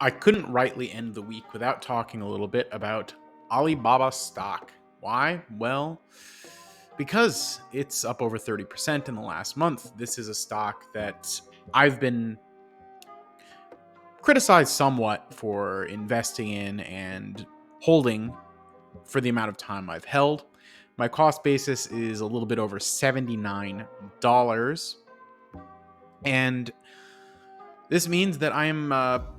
I couldn't rightly end the week without talking a little bit about Alibaba stock. Why? Well, because it's up over 30% in the last month. This is a stock that I've been criticized somewhat for investing in and holding for the amount of time I've held. My cost basis is a little bit over $79. And this means that I'm up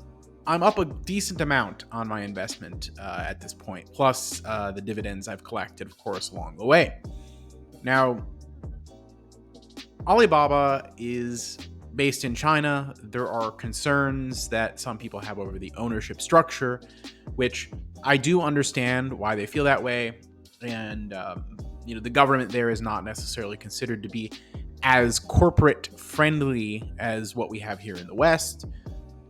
a decent amount on my investment at this point, plus the dividends I've collected, of course, along the way. Now, Alibaba is based in China. There are concerns that some people have over the ownership structure, which I do understand why they feel that way. And, the government there is not necessarily considered to be as corporate friendly as what we have here in the West.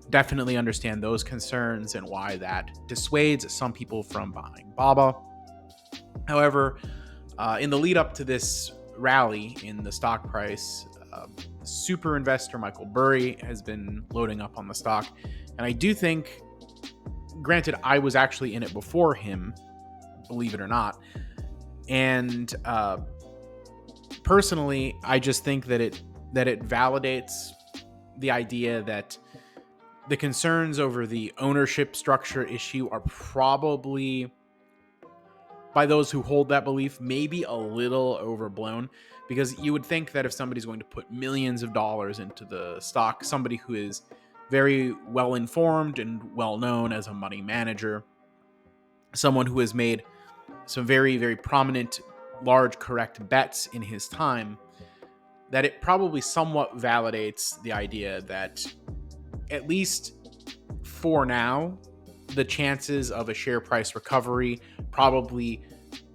Definitely understand those concerns and why that dissuades some people from buying Baba. However, in the lead up to this rally in the stock price, super investor Michael Burry has been loading up on the stock. And I do think, granted, I was actually in it before him, believe it or not. And personally, I just think that it validates the idea that the concerns over the ownership structure issue are probably, by those who hold that belief, maybe a little overblown, because you would think that if somebody's going to put millions of dollars into the stock, somebody who is very well informed and well known as a money manager, someone who has made some very, very prominent, large, correct bets in his time, that it probably somewhat validates the idea that, at least for now, the chances of a share price recovery probably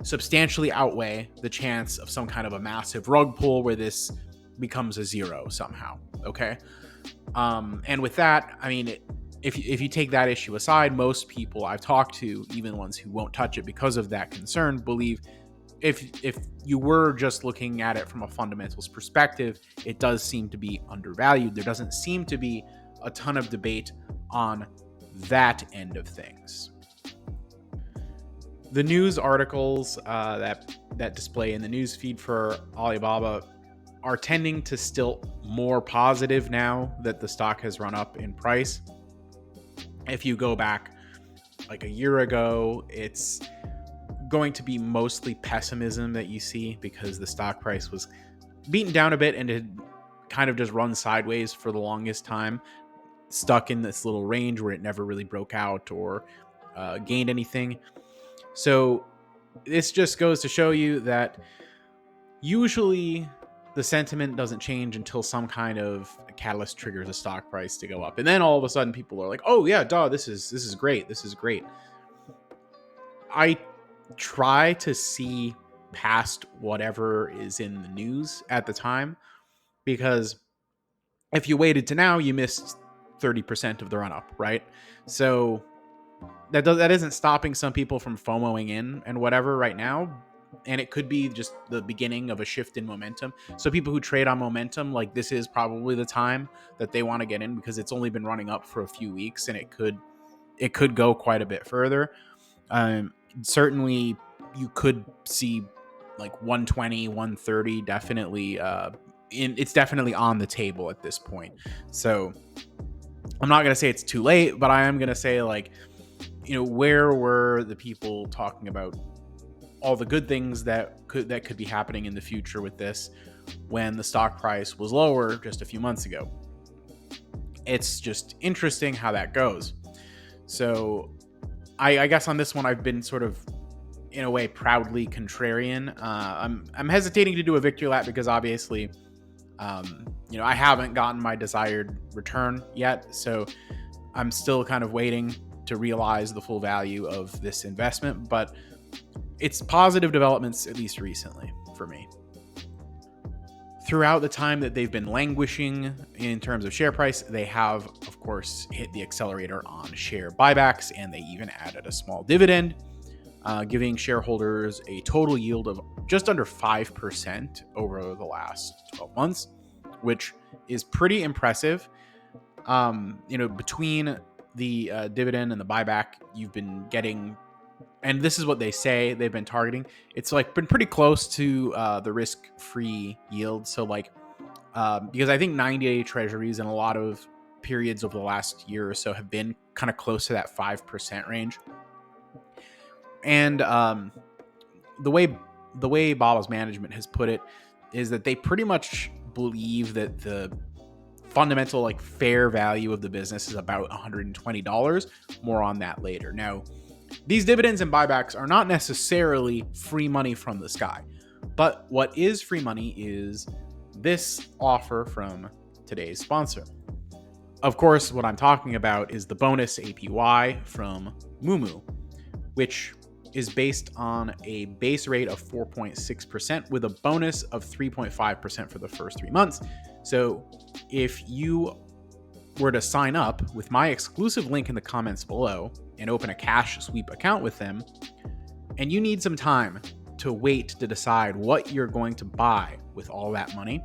substantially outweigh the chance of some kind of a massive rug pull where this becomes a zero somehow. Okay. And with that, I mean, if you take that issue aside, most people I've talked to, even ones who won't touch it because of that concern, believe if you were just looking at it from a fundamentals perspective, it does seem to be undervalued. There doesn't seem to be a ton of debate on that end of things. The news articles that display in the news feed for Alibaba are tending to still more positive now that the stock has run up in price. If you go back like a year ago, it's going to be mostly pessimism that you see because the stock price was beaten down a bit and it kind of just run sideways for the longest time, stuck in this little range where it never really broke out or gained anything. So this just goes to show you that usually the sentiment doesn't change until some kind of catalyst triggers a stock price to go up. And then all of a sudden people are like, oh yeah, duh, this is great. This is great. I try to see past whatever is in the news at the time, because if you waited to now, you missed 30% of the run up, right? So that isn't stopping some people from FOMOing in and whatever right now. And it could be just the beginning of a shift in momentum. So people who trade on momentum, like, this is probably the time that they want to get in because it's only been running up for a few weeks and it could go quite a bit further. Certainly you could see like 120, 130, definitely it's definitely on the table at this point. So I'm not going to say it's too late, but I am going to say, like, where were the people talking about all the good things that could be happening in the future with this when the stock price was lower just a few months ago? It's just interesting how that goes. So I guess on this one, I've been sort of, in a way, proudly contrarian. I'm hesitating to do a victory lap because obviously, I haven't gotten my desired return yet. So I'm still kind of waiting to realize the full value of this investment, but it's positive developments, at least recently, for me. Throughout the time that they've been languishing in terms of share price, they have, of course, hit the accelerator on share buybacks, and they even added a small dividend, giving shareholders a total yield of just under 5% over the last 12 months, which is pretty impressive. Between the dividend and the buyback you've been getting, and this is what they say they've been targeting, it's like been pretty close to the risk-free yield. So like, because I think 90-day treasuries in a lot of periods over the last year or so have been kind of close to that 5% range. And the way Baba's management has put it is that they pretty much believe that the fundamental like fair value of the business is about $120. More on that later. Now, these dividends and buybacks are not necessarily free money from the sky, but what is free money is this offer from today's sponsor. Of course, what I'm talking about is the bonus APY from Moomoo, which is based on a base rate of 4.6% with a bonus of 3.5% for the first 3 months. So if you were to sign up with my exclusive link in the comments below and open a cash sweep account with them, and you need some time to wait to decide what you're going to buy with all that money,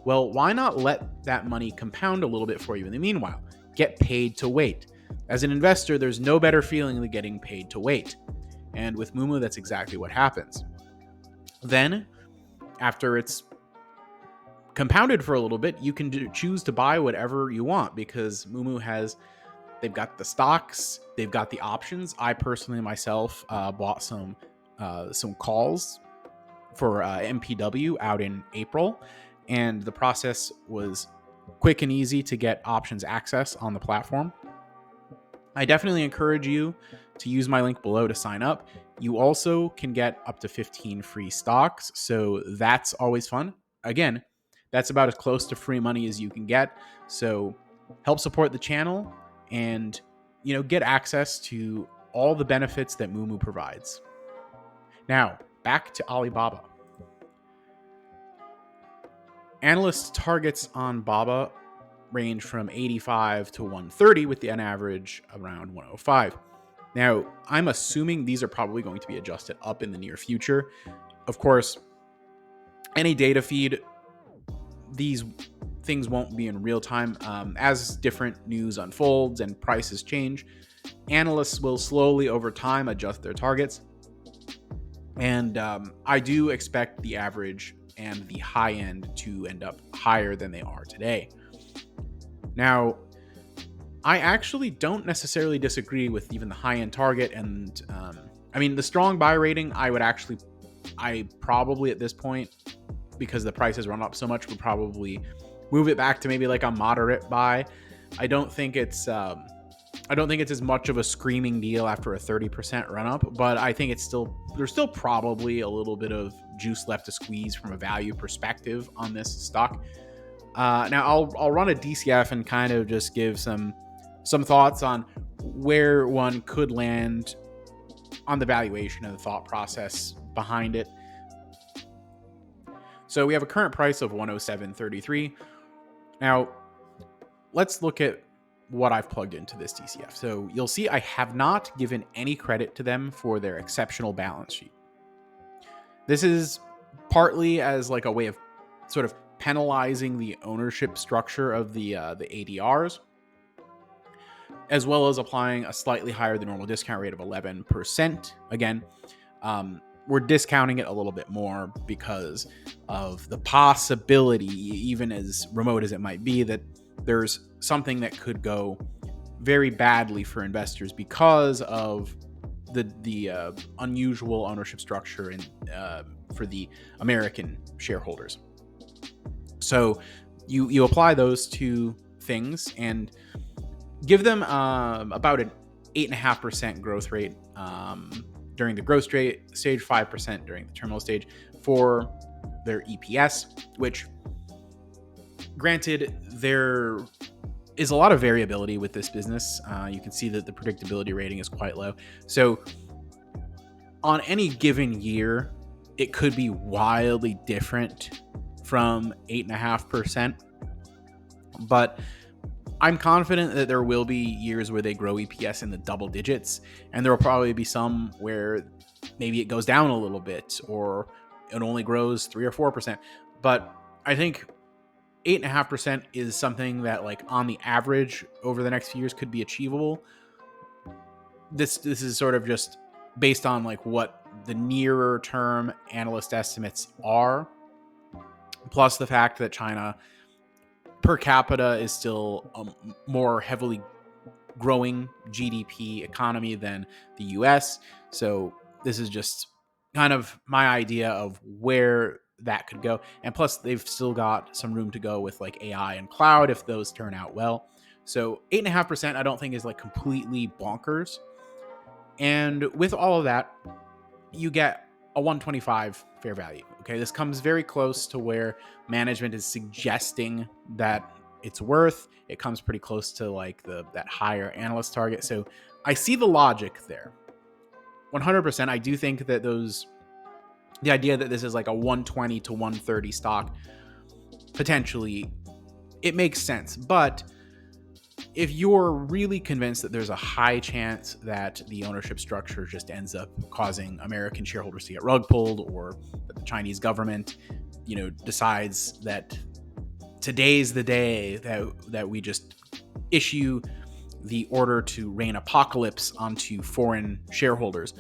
well, why not let that money compound a little bit for you in the meanwhile? Get paid to wait. As an investor, there's no better feeling than getting paid to wait. And with Moomoo, that's exactly what happens. Then, after it's compounded for a little bit, you can choose to buy whatever you want, because Moomoo they've got the stocks, they've got the options. I personally myself bought some calls for MPW out in April, and the process was quick and easy to get options access on the platform. I definitely encourage you to use my link below to sign up. You also can get up to 15 free stocks, so that's always fun. Again, that's about as close to free money as you can get. So help support the channel and, get access to all the benefits that Moomoo provides. Now, back to Alibaba. Analysts' targets on Baba range from 85 to 130 with an average around 105. Now, I'm assuming these are probably going to be adjusted up in the near future. Of course, any data feed, these things won't be in real time. As different news unfolds and prices change, analysts will slowly over time adjust their targets. And I do expect the average and the high end to end up higher than they are today. Now, I actually don't necessarily disagree with even the high-end target, and the strong buy rating, I probably at this point, because the price has run up so much, would probably move it back to maybe like a moderate buy. I don't think it's as much of a screaming deal after a 30% run up, but I think there's still probably a little bit of juice left to squeeze from a value perspective on this stock. Now I'll run a DCF and kind of just give some thoughts on where one could land on the valuation and the thought process behind it. So we have a current price of 107.33. Now let's look at what I've plugged into this DCF. So you'll see I have not given any credit to them for their exceptional balance sheet. This is partly as like a way of sort of penalizing the ownership structure of the ADRs, as well as applying a slightly higher than normal discount rate of 11%. Again, we're discounting it a little bit more because of the possibility, even as remote as it might be, that there's something that could go very badly for investors because of the unusual ownership structure and for the American shareholders. So you apply those two things and give them about an 8.5% growth rate during the growth stage, 5% during the terminal stage for their EPS, which, granted, there is a lot of variability with this business. You can see that the predictability rating is quite low. So on any given year, it could be wildly different from 8.5%. But I'm confident that there will be years where they grow EPS in the double digits, and there will probably be some where maybe it goes down a little bit or it only grows 3 or 4%. But I think 8.5% is something that, like, on the average over the next few years could be achievable. This is sort of just based on like what the nearer term analyst estimates are, plus the fact that China per capita is still a more heavily growing GDP economy than the US. So this is just kind of my idea of where that could go. And plus, they've still got some room to go with like AI and cloud if those turn out well. So 8.5%, I don't think is like completely bonkers. And with all of that, you get a 125 fair value. Okay, this comes very close to where management is suggesting that it's worth. It comes pretty close to like that higher analyst target. So I see the logic there. 100%. I do think that the idea that this is like a 120 to 130 stock, potentially, it makes sense. But if you're really convinced that there's a high chance that the ownership structure just ends up causing American shareholders to get rug pulled, or that the Chinese government, decides that today's the day that we just issue the order to rain apocalypse onto foreign shareholders.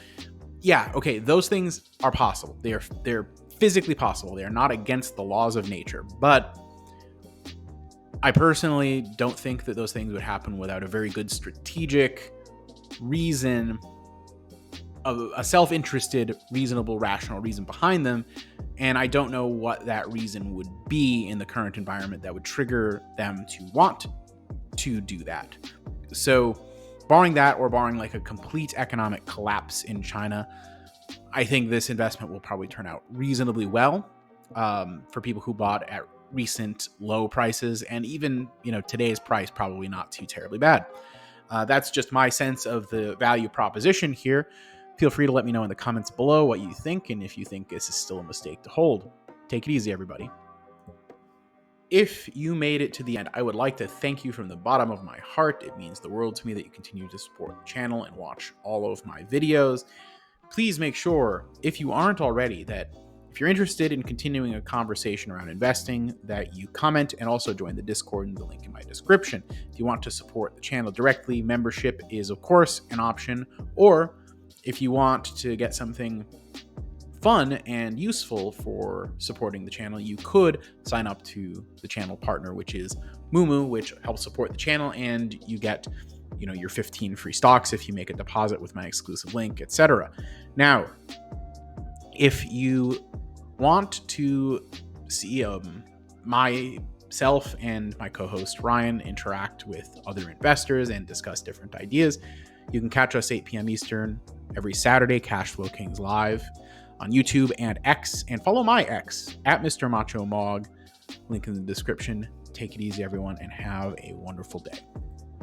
Yeah, okay, those things are possible. They're physically possible. They are not against the laws of nature. But I personally don't think that those things would happen without a very good strategic reason, a self-interested, reasonable, rational reason behind them. And I don't know what that reason would be in the current environment that would trigger them to want to do that. So barring that, or barring like a complete economic collapse in China, I think this investment will probably turn out reasonably well for people who bought at recent low prices, and even today's price probably not too terribly bad. That's just my sense of the value proposition here. Feel free to let me know in the comments below what you think, and if you think this is still a mistake to hold. Take it easy, everybody. If you made it to the end, I would like to thank you from the bottom of my heart. It means the world to me that you continue to support the channel and watch all of my videos. Please make sure, if you aren't already, that if you're interested in continuing a conversation around investing, that you comment and also join the Discord in the link in my description. If you want to support the channel directly, membership is, of course, an option. Or if you want to get something fun and useful for supporting the channel, you could sign up to the channel partner, which is Moomoo, which helps support the channel, and you get your 15 free stocks if you make a deposit with my exclusive link, etc. Now, if you want to see myself and my co-host Ryan interact with other investors and discuss different ideas, you can catch us 8 p.m. Eastern every Saturday, Cashflow Kings Live on YouTube and X, and follow my X at Mr. Macho Mog. Link in the description. Take it easy, everyone, and have a wonderful day.